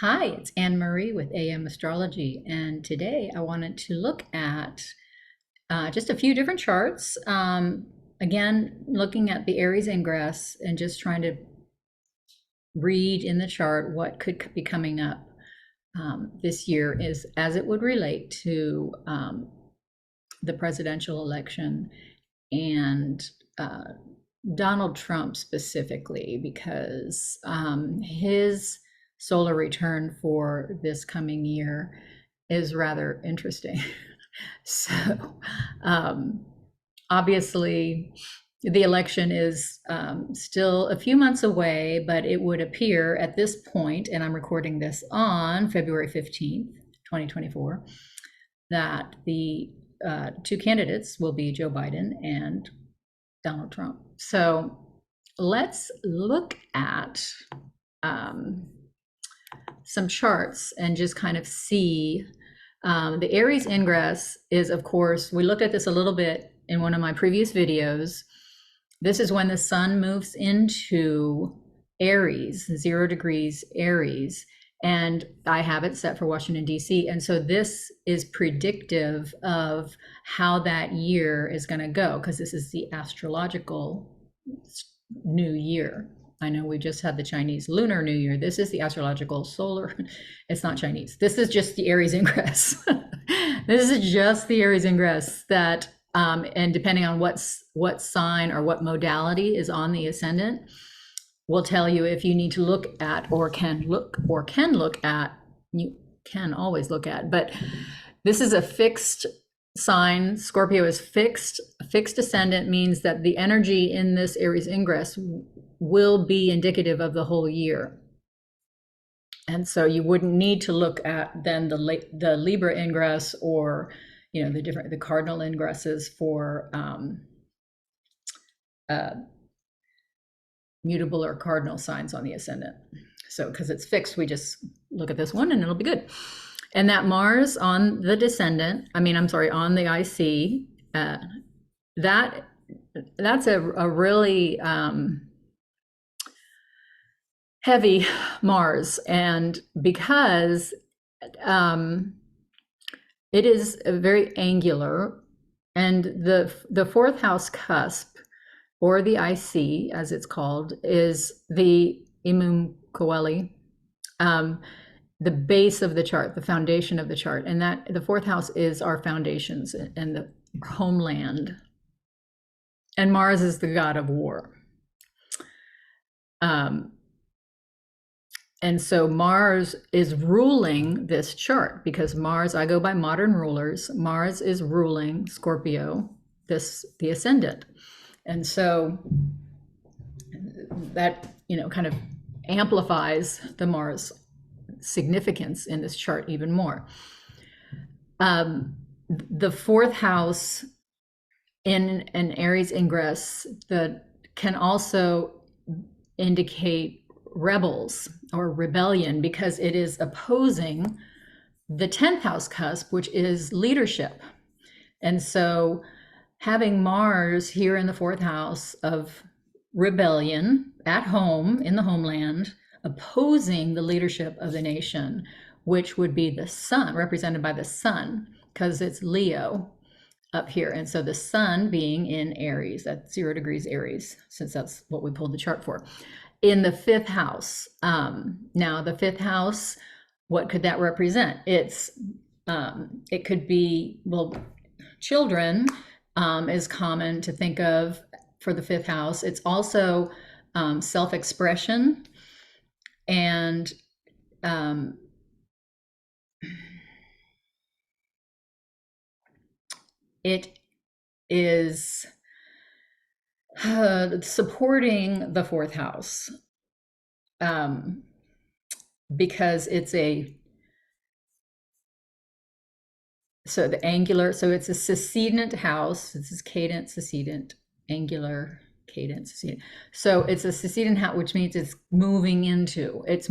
Hi, it's Anne Marie with AM Astrology, and today I wanted to look at just a few different charts. Again, looking at the Aries Ingress and just trying to read in the chart what could be coming up this year is as it would relate to the presidential election and Donald Trump specifically, because his solar return for this coming year is rather interesting. So, obviously, the election is still a few months away, but it would appear at this point, and I'm recording this on February 15th, 2024, that the two candidates will be Joe Biden and Donald Trump. So let's look at some charts and just kind of see. The Aries Ingress is, of course, we looked at this a little bit in one of my previous videos. This is when the sun moves into Aries, 0 degrees Aries, and I have it set for Washington, D.C. And so this is predictive of how that year is going to go, because this is the astrological new year. I know we just had the Chinese Lunar New Year. This is the astrological solar. It's not Chinese. This is just the Aries Ingress. This is just the Aries Ingress that, and depending on what sign or what modality is on the ascendant, will tell you if you need to look at or can look at. You can always look at, but this is a fixed sign. Scorpio is fixed. A fixed ascendant means that the energy in this Aries Ingress will be indicative of the whole year. And so you wouldn't need to look at then the Libra Ingress or the cardinal ingresses for mutable or cardinal signs on the ascendant. So because it's fixed, we just look at this one and it'll be good. And that Mars on the descendant, on the IC, that's a really heavy Mars. And because it is very angular, and the fourth house cusp, or the IC as it's called, is the Imum Coeli, the base of the chart, the foundation of the chart. And that the fourth house is our foundations and the homeland. And Mars is the god of war. And so Mars is ruling this chart, because Mars, I go by modern rulers, Mars is ruling Scorpio, the ascendant. And so that, kind of amplifies the Mars significance in this chart even more. The fourth house in an Aries Ingress that can also indicate rebels or rebellion, because it is opposing the 10th house cusp, which is leadership. And so having Mars here in the fourth house of rebellion at home, in the homeland, opposing the leadership of the nation, which would be the sun, represented by the sun, because it's Leo up here. And so the sun being in Aries, that's 0 degrees Aries, since that's what we pulled the chart for, in the fifth house. Now the fifth house, what could that represent? It could be, children is common to think of for the fifth house. It's also self-expression, and it is supporting the fourth house, because it's the angular, so it's a succedent house. This is cadent, succedent, angular, cadent, succedent. So it's a succedent house, which means it's moving into, it's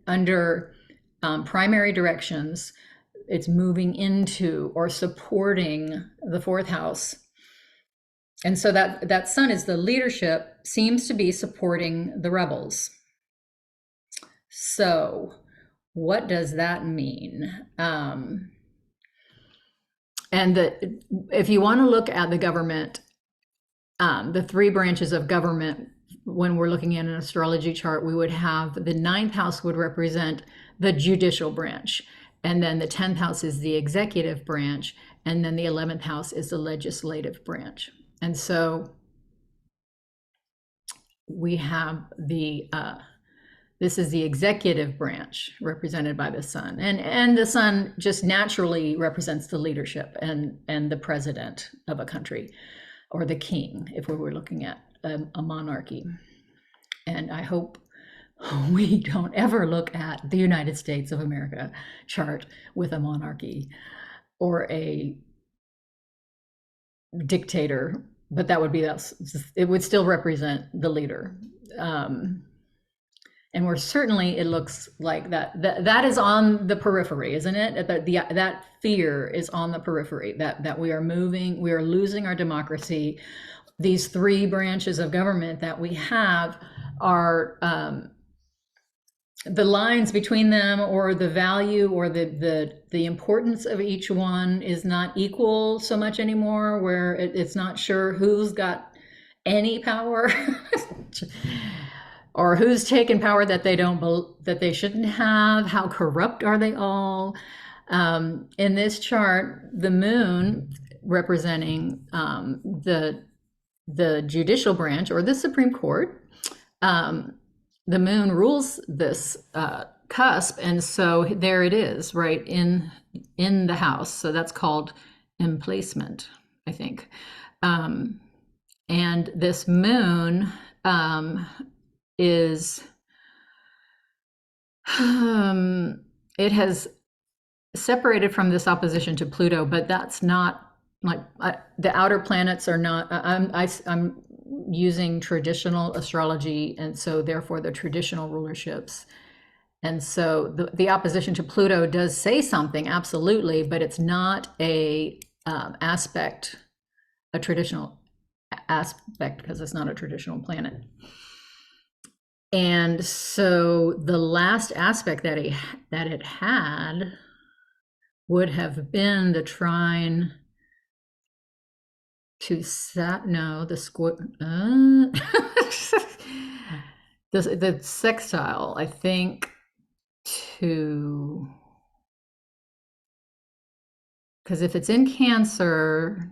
under primary directions, it's moving into or supporting the fourth house. And so that sun is the leadership, seems to be supporting the rebels. So what does that mean? And if you want to look at the government, the three branches of government, when we're looking at an astrology chart, we would have the ninth house would represent the judicial branch. And then the 10th house is the executive branch. And then the 11th house is the legislative branch. And so we have this is the executive branch represented by the sun. And the sun just naturally represents the leadership and the president of a country, or the king, if we were looking at a monarchy. And I hope we don't ever look at the United States of America chart with a monarchy or a dictator, but that would be that. It would still represent the leader. And we're certainly, it looks like that is on the periphery, isn't it? That fear is on the periphery, that we are moving, we are losing our democracy. These three branches of government that we have are, the lines between them, or the value, or the importance of each one is not equal so much anymore, where it's not sure who's got any power or who's taken power that they shouldn't have. How corrupt are they all? In this chart, the moon representing the judicial branch, or the Supreme Court, the moon rules this cusp, and so there it is, right in the house. So that's called emplacement, I think. And this moon is it has separated from this opposition to Pluto, but that's not like the outer planets are not. I'm using traditional astrology, and so therefore the traditional rulerships. And so the opposition to Pluto does say something, absolutely, but it's not a traditional aspect, because it's not a traditional planet. And so the last aspect that it had would have been the trine to the square, the sextile, I think, to, because if it's in Cancer,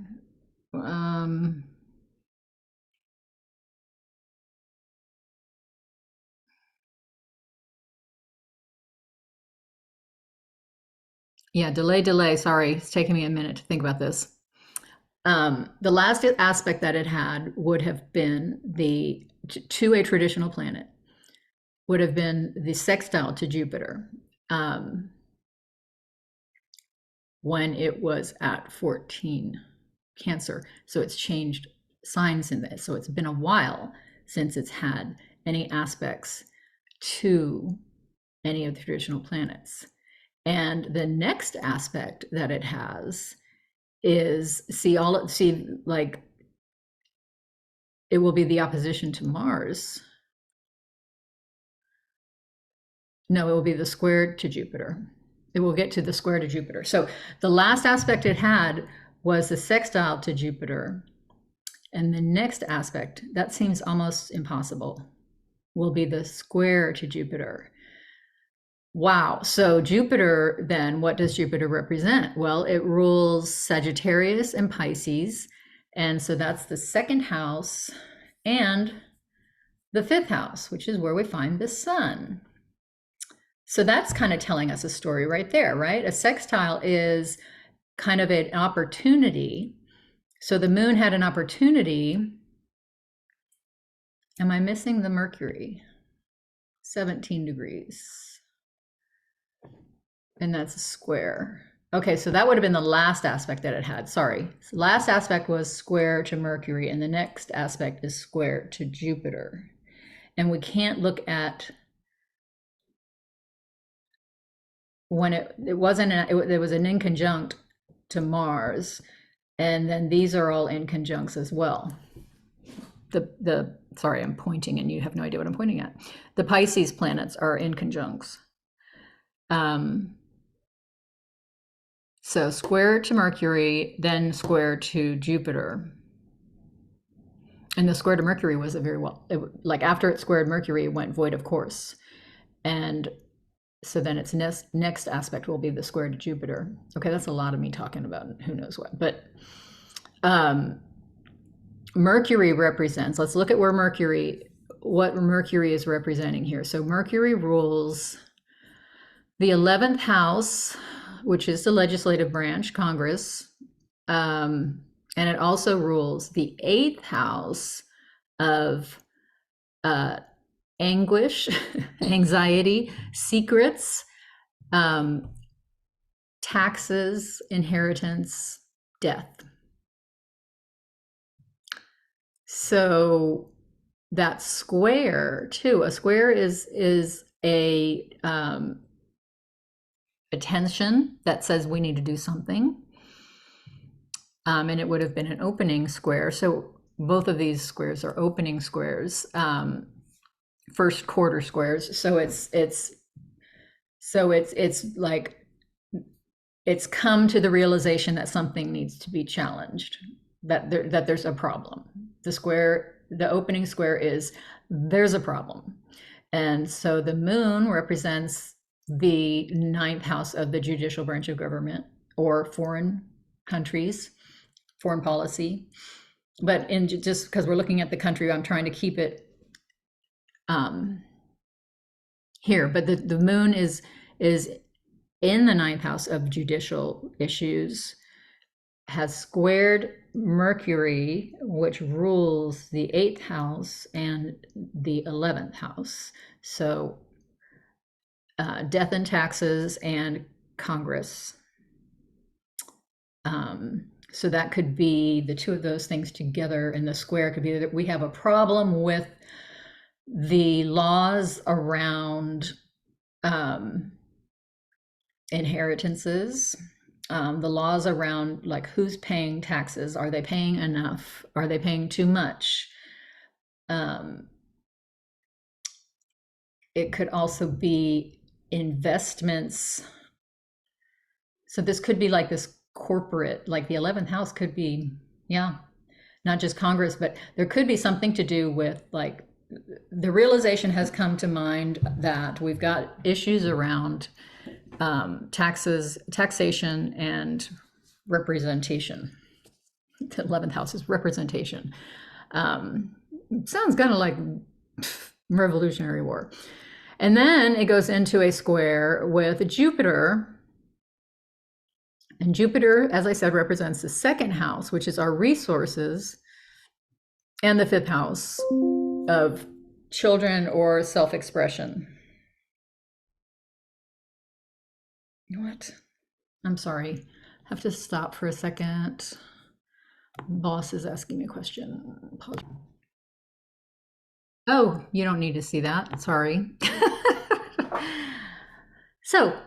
yeah, delay. Sorry, it's taking me a minute to think about this. The last aspect that it had would have been to a traditional planet, would have been the sextile to Jupiter, when it was at 14 Cancer. So it's changed signs in this. So it's been a while since it's had any aspects to any of the traditional planets. And the next aspect that it has is, like, it will be the opposition to Mars. No, it will be the square to Jupiter. It will get to the square to Jupiter. So the last aspect it had was the sextile to Jupiter. And the next aspect, that seems almost impossible, will be the square to Jupiter. Wow. So Jupiter, then, what does Jupiter represent? Well, it rules Sagittarius and Pisces. And so that's the second house and the fifth house, which is where we find the sun. So that's kind of telling us a story right there, right? A sextile is kind of an opportunity. So the moon had an opportunity. Am I missing the Mercury? 17 degrees. And that's a square. Okay, so that would have been the last aspect that it had. Sorry. So last aspect was square to Mercury, and the next aspect is square to Jupiter. And we can't look at when it wasn't, it was an inconjunct to Mars, and then these are all inconjuncts as well. Sorry, I'm pointing and you have no idea what I'm pointing at. The Pisces planets are inconjuncts. So square to Mercury, then square to Jupiter. And the square to Mercury was a very well, like after it squared Mercury, it went void of course. And so then its next aspect will be the square to Jupiter. Okay, that's a lot of me talking about who knows what. But Mercury represents, let's look at what Mercury is representing here. So Mercury rules the 11th house, which is the legislative branch, Congress. And it also rules the 8th house of anguish, anxiety, secrets, taxes, inheritance, death. So that square too, a square is a tension that says we need to do something. And it would have been an opening square. So both of these squares are opening squares, first quarter squares. So it's like it's come to the realization that something needs to be challenged, that there's a problem. The opening square is there's a problem. And so the moon represents the 9th house of the judicial branch of government, or foreign countries, foreign policy. But in just because we're looking at the country, I'm trying to keep it here. But the moon is in the 9th house of judicial issues, has squared Mercury, which rules the 8th house and the 11th house. So death and taxes and Congress. So that could be the two of those things together, and the square could be that we have a problem with the laws around inheritances, the laws around like who's paying taxes. Are they paying enough? Are they paying too much? It could also be investments. So this could be like this corporate, like the 11th house could be, not just Congress, but there could be something to do with like the realization has come to mind that we've got issues around taxation and representation. The 11th house is representation. Sounds kind of like Revolutionary War. And then it goes into a square with Jupiter. And Jupiter, as I said, represents the 2nd house, which is our resources, and the 5th house of children or self-expression. What? I'm sorry. I have to stop for a second. Boss is asking me a question. Pause. Oh, you don't need to see that. Sorry. So,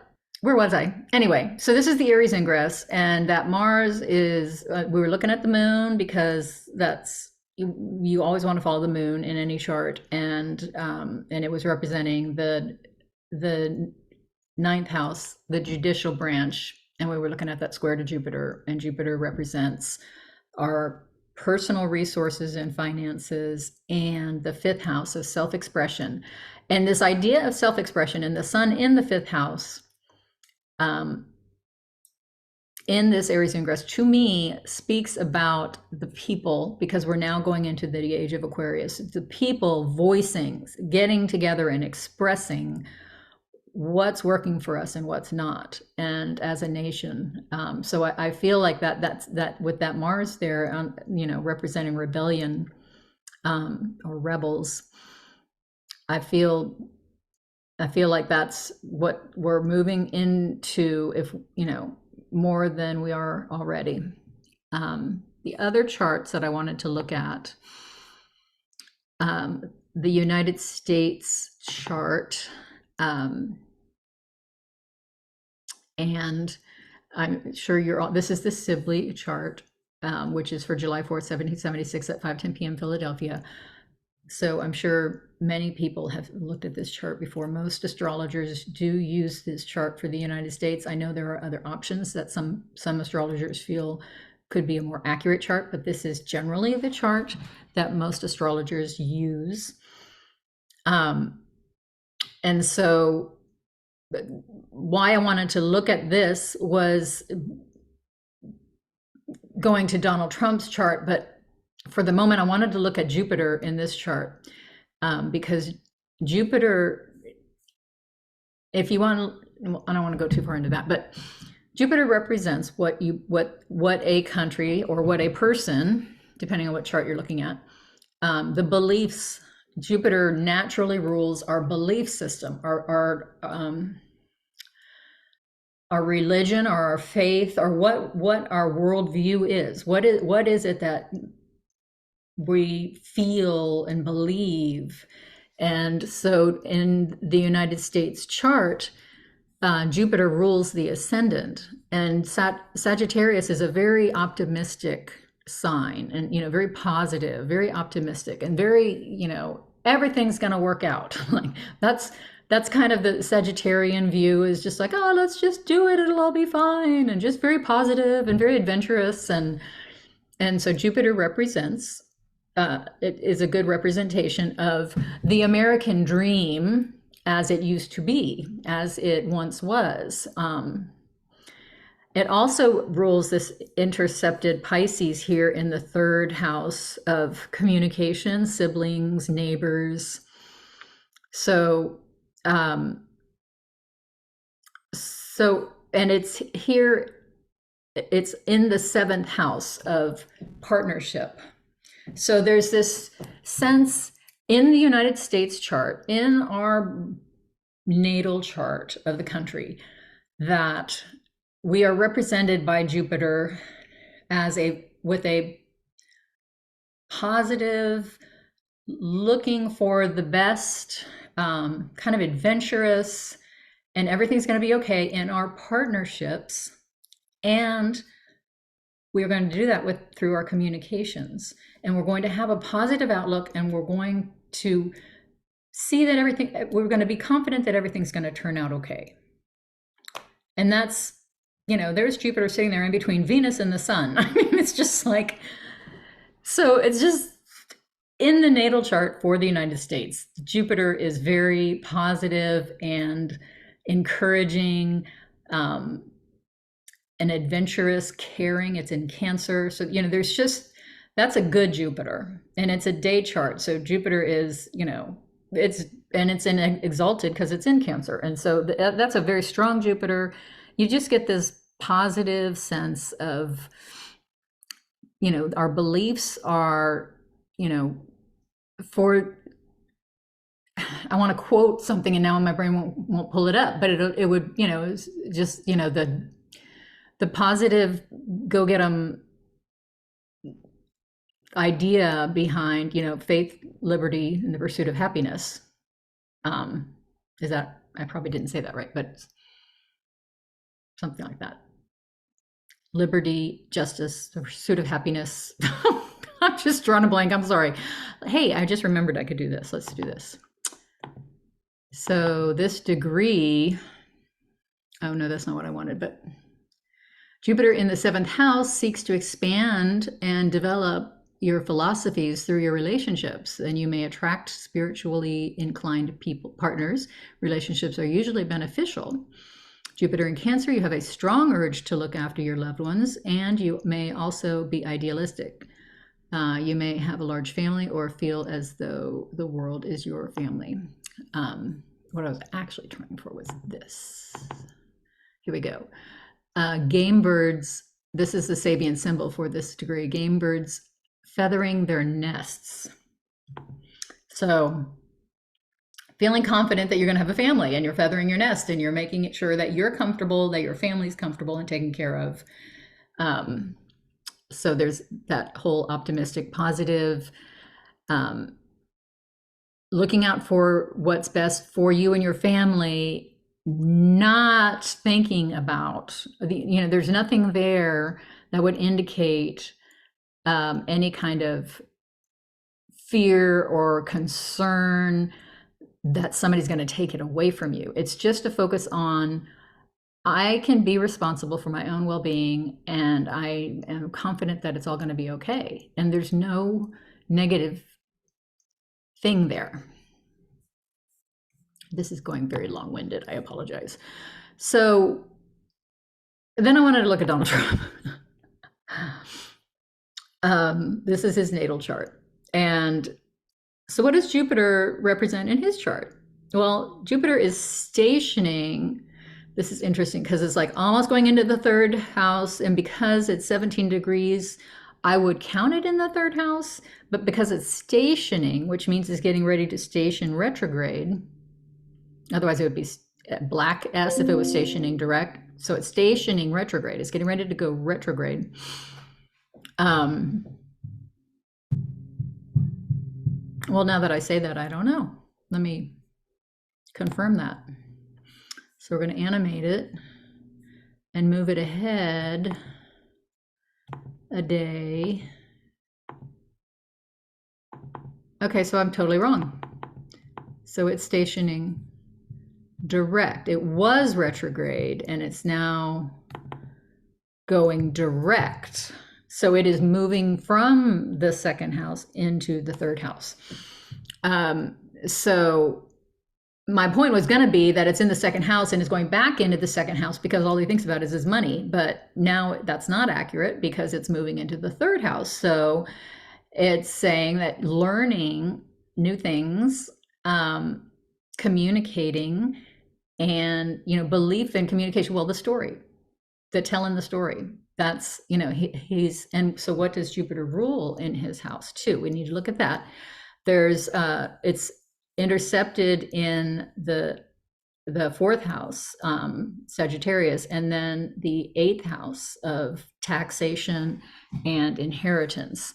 where was I? Anyway, so this is the Aries Ingress, and that Mars is, we were looking at the moon because that's, you always want to follow the moon in any chart, and it was representing the 9th house, the judicial branch, and we were looking at that square to Jupiter, and Jupiter represents our personal resources and finances, and the 5th house of self-expression. And this idea of self-expression and the sun in the 5th house in this Aries Ingress, to me, speaks about the people, because we're now going into the age of Aquarius, the people voicing, getting together and expressing what's working for us and what's not, and as a nation. So I feel like that with that Mars there, representing rebellion or rebels, I feel like that's what we're moving into, if more than we are already. The other charts that I wanted to look at, the United States chart, and I'm sure you're all, this is the Sibley chart, which is for July 4th, 1776 at 5:10 p.m. Philadelphia. So I'm sure many people have looked at this chart before. Most astrologers do use this chart for the United States. I know there are other options that some astrologers feel could be a more accurate chart, but this is generally the chart that most astrologers use. And so why I wanted to look at this was going to Donald Trump's chart, but for the moment, I wanted to look at Jupiter in this chart, because Jupiter, if you want, I don't want to go too far into that, but Jupiter represents what a country or what a person, depending on what chart you're looking at, the beliefs. Jupiter naturally rules our belief system, our religion, or our faith, or what our worldview is. What is it that we feel and believe? And so in the United States chart, Jupiter rules the ascendant, and Sagittarius is a very optimistic sign, and very positive, very optimistic, and very, everything's going to work out. Like that's kind of the Sagittarian view, is just like, oh, let's just do it, it'll all be fine, and just very positive and very adventurous. And so Jupiter represents, it is a good representation of the American dream as it used to be, as it once was. It also rules this intercepted Pisces here in the third house of communication, siblings, neighbors. So, and it's here, it's in the seventh house of partnership. So there's this sense in the United States chart, in our natal chart of the country, that we are represented by Jupiter with a positive, looking for the best, kind of adventurous, and everything's going to be okay in our partnerships. And we're going to do that through our communications, and we're going to have a positive outlook, and we're going to see that we're going to be confident that everything's going to turn out okay. And that's, there's Jupiter sitting there in between Venus and the sun. I mean, it's just like, so it's just in the natal chart for the United States, Jupiter is very positive and encouraging, and adventurous, caring. It's in Cancer. So, that's a good Jupiter, and it's a day chart. So Jupiter is, it's in exalted because it's in Cancer. And so that's a very strong Jupiter. You just get this positive sense of, our beliefs are, I want to quote something, and now my brain won't pull it up, but it would, it's just, the positive go get 'em idea behind, faith, liberty, and the pursuit of happiness. I probably didn't say that right, but something like that. Liberty, justice, the pursuit of happiness. I'm just drawing a blank. I'm sorry. Hey, I just remembered I could do this. Let's do this. So this degree, oh no, that's not what I wanted, but Jupiter in the seventh house seeks to expand and develop your philosophies through your relationships, and you may attract spiritually inclined partners. Relationships are usually beneficial. Jupiter in Cancer, you have a strong urge to look after your loved ones, and you may also be idealistic. You may have a large family or feel as though the world is your family. What I was actually trying for was this. Here we go. Game birds, this is the Sabian symbol for this degree. Game birds feathering their nests. So feeling confident that you're going to have a family, and you're feathering your nest, and you're making sure that you're comfortable, that your family's comfortable and taken care of. So there's that whole optimistic, positive, looking out for what's best for you and your family, not thinking about there's nothing there that would indicate any kind of fear or concern that somebody's going to take it away from you. It's just to focus on, I can be responsible for my own well-being, and I am confident that it's all going to be okay. And there's no negative thing there. This is going very long-winded. I apologize. So then I wanted to look at Donald Trump. This is his natal chart. And so what does Jupiter represent in his chart? Well, Jupiter is stationing. This is interesting because it's like almost going into the third house. And because it's 17 degrees, I would count it in the third house. But because it's stationing, which means it's getting ready to station retrograde, otherwise it would be black S if it was stationing direct. So it's stationing retrograde. It's getting ready to go retrograde. Well, now that I say that, I don't know. Let me confirm that. So we're going to animate it and move it ahead a day. Okay, so I'm totally wrong. So it's stationing direct. It was retrograde and it's now going direct. So it is moving from the second house into the third house. So my point was going to be that it's in the second house and is going back into the second house because all he thinks about is his money. But now that's not accurate because it's moving into the third house. So it's saying that learning new things, communicating, and belief in communication. Well, the story, the telling the story. That's he's and so what does Jupiter rule in his house too? We need to look at that. There's it's intercepted in the fourth house, Sagittarius, and then the eighth house of taxation and inheritance.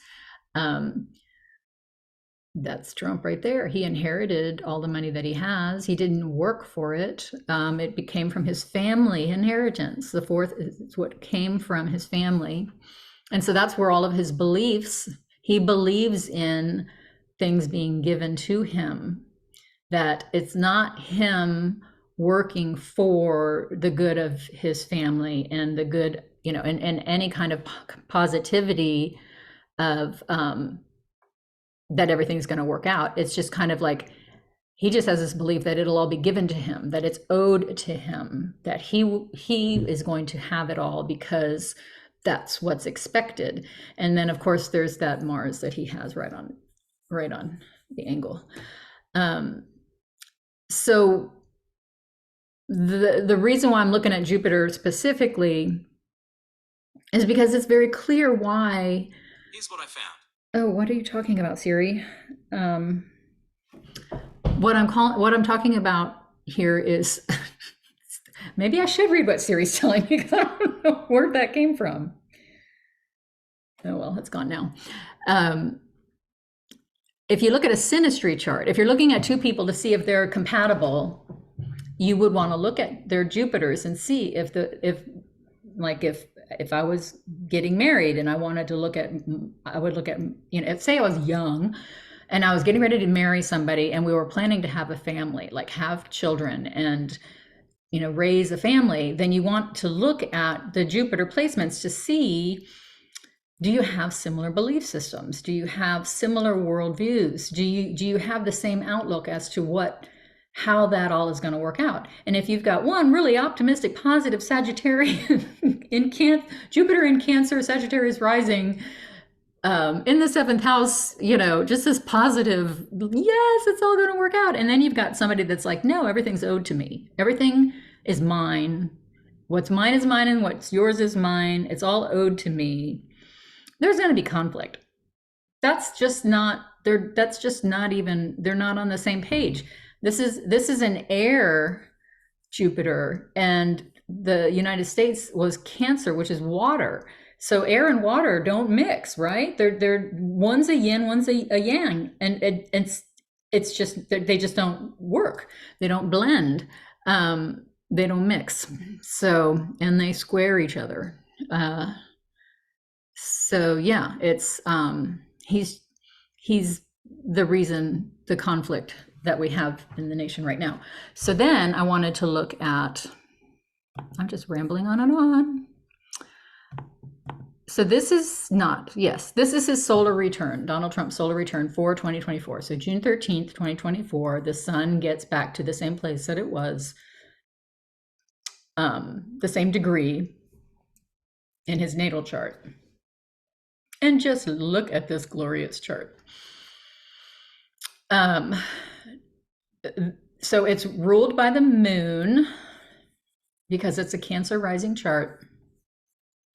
That's Trump right there. He inherited all the money that he has. He didn't work for it. It came from his family inheritance. The fourth is what came from his family. And so that's where all of his beliefs, he believes in things being given to him, that it's not him working for the good of his family and the good, and any kind of positivity of, that everything's going to work out. It's just kind of like he just has this belief that it'll all be given to him, that it's owed to him, that he is going to have it all because that's what's expected. And then of course there's that Mars that he has right on the angle. So the reason why I'm looking at Jupiter specifically is because it's very clear why. Here's what I found. Oh, what are you talking about, Siri? What I'm talking about here is maybe I should read what Siri's telling me because I don't know where that came from. Oh well, it's gone now. If you look at a synastry chart, if you're looking at two people to see if they're compatible, you would want to look at their Jupiters and see if I was getting married and I wanted to look at, I would look at, say I was young and I was getting ready to marry somebody and we were planning to have a family, like have children and, raise a family, then you want to look at the Jupiter placements to see, do you have similar belief systems? Do you have similar worldviews? Do you have the same outlook as to how that all is going to work out? And if you've got one really optimistic, positive Sagittarius Jupiter in Cancer, Sagittarius rising in the seventh house, just this positive, yes, it's all going to work out. And then you've got somebody that's like, no, everything's owed to me. Everything is mine. What's mine is mine and what's yours is mine. It's all owed to me. There's going to be conflict. That's just not even, they're not on the same page. This is an air Jupiter, and the United States was Cancer, which is water. So air and water don't mix, right? They're one's a yin, one's a yang, and it's just they just don't work. They don't blend. They don't mix. So and they square each other. So yeah, it's he's the reason, the conflict that we have in the nation right now. So then I wanted to look at, I'm just rambling on and on. So this is this is his solar return, Donald Trump's solar return for 2024. So June 13th, 2024, the sun gets back to the same place that it was, the same degree in his natal chart. And just look at this glorious chart. So it's ruled by the moon because it's a Cancer rising chart,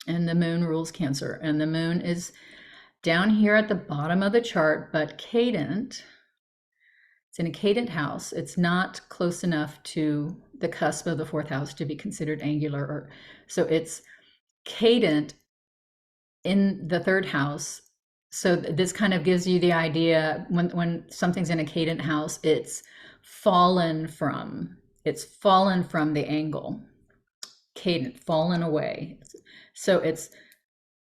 and the moon rules Cancer, and the moon is down here at the bottom of the chart, but cadent. It's in a cadent house. It's not close enough to the cusp of the fourth house to be considered angular, or so it's cadent in the third house. So this kind of gives you the idea when something's in a cadent house, it's fallen from the angle. Cadent, fallen away. So it's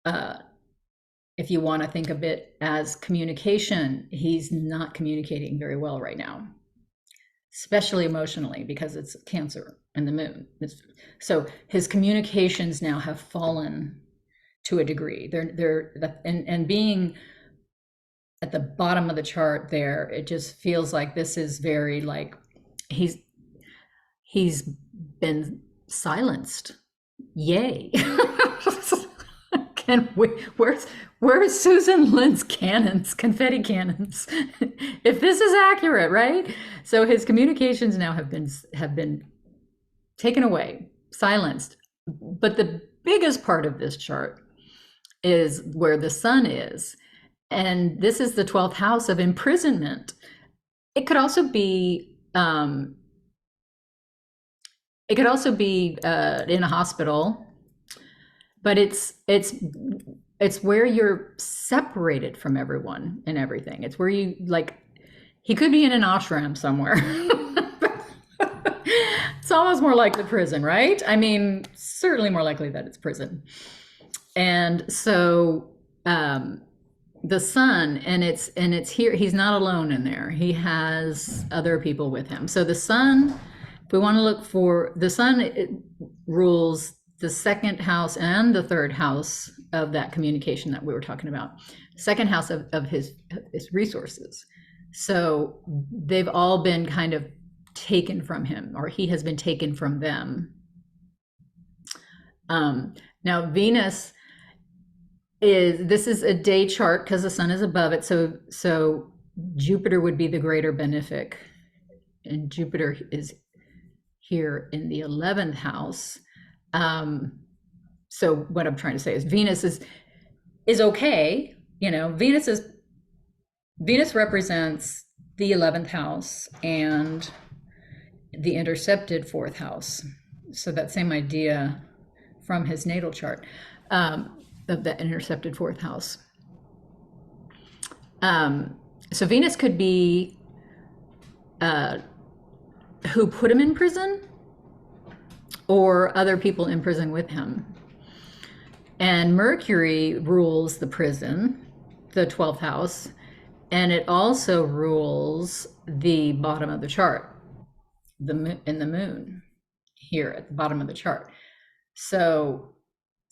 if you want to think of it as communication, he's not communicating very well right now, especially emotionally, because it's Cancer and the moon. So his communications now have fallen to a degree. And being at the bottom of the chart there, it just feels like this is very like he's been silenced. Yay. Where's Susan Lynn's cannons, confetti cannons? If this is accurate, right? So his communications now have been taken away, silenced. But the biggest part of this chart is where the sun is. And this is the 12th house of imprisonment. It could also be in a hospital, but it's where you're separated from everyone and everything. It's where you, like, he could be in an ashram somewhere. It's almost more like the prison, right? I mean, certainly more likely that it's prison. And so the sun, and it's here, he's not alone in there. He has other people with him. So the sun, if we want to look for the sun, it rules the second house and the third house of that communication that we were talking about. Second house of his resources. So they've all been kind of taken from him, or he has been taken from them. Now Venus this is a day chart because the sun is above it. So Jupiter would be the greater benefic, and Jupiter is here in the 11th house. So what I'm trying to say is Venus is okay. You know, Venus represents the 11th house and the intercepted 4th house. So that same idea from his natal chart. Of the intercepted 4th house. So Venus could be who put him in prison, or other people in prison with him. And Mercury rules the prison, the 12th house, and it also rules the bottom of the chart, the moon here at the bottom of the chart. So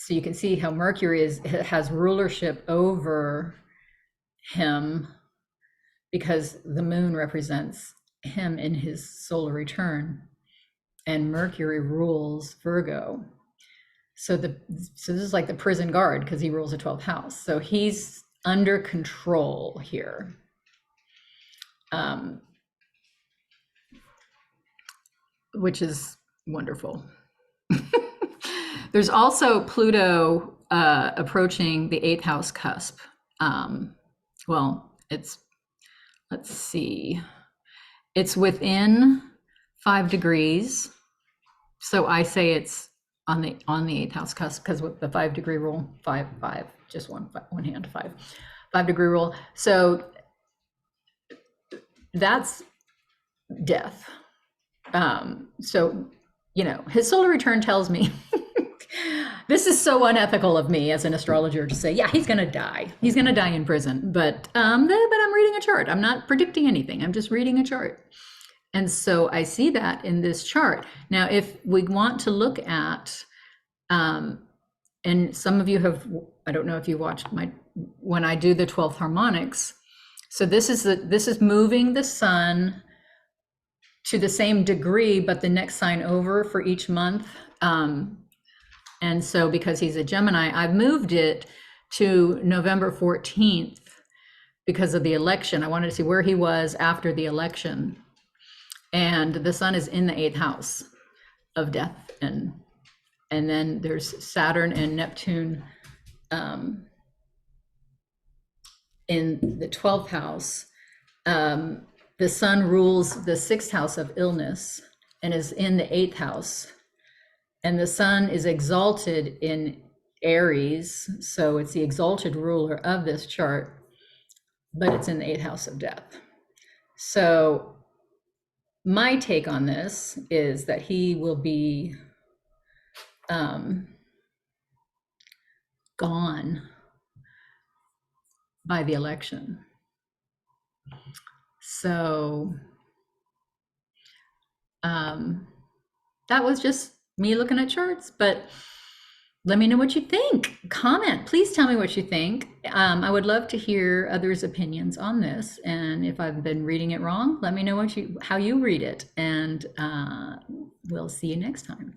you can see how Mercury has rulership over him, because the moon represents him in his solar return, and Mercury rules Virgo. So this is like the prison guard, because he rules the 12th house. So he's under control here. Which is wonderful. There's also Pluto approaching the 8th house cusp. Well, let's see. It's within 5 degrees. So I say it's on the 8th house cusp, because with the 5 degree rule, 5, just one hand, 5 degree rule. So that's death. So, you know, his solar return tells me This is so unethical of me as an astrologer to say, yeah, he's going to die. He's going to die in prison. But I'm reading a chart. I'm not predicting anything. I'm just reading a chart. And so I see that in this chart. Now, if we want to look at, and some of you have, I don't know if you watched when I do the 12th harmonics. So this is moving the sun to the same degree, but the next sign over for each month. And so because he's a Gemini, I've moved it to November 14th because of the election. I wanted to see where he was after the election. And the sun is in the 8th house of death. And then there's Saturn and Neptune in the 12th house. The sun rules the 6th house of illness and is in the 8th house. And the sun is exalted in Aries, so it's the exalted ruler of this chart, but it's in the 8th house of death. So my take on this is that he will be gone by the election. So that was just me looking at charts, but let me know what you think. Comment, please tell me what you think. I would love to hear others' opinions on this. And if I've been reading it wrong, let me know how you read it. And we'll see you next time.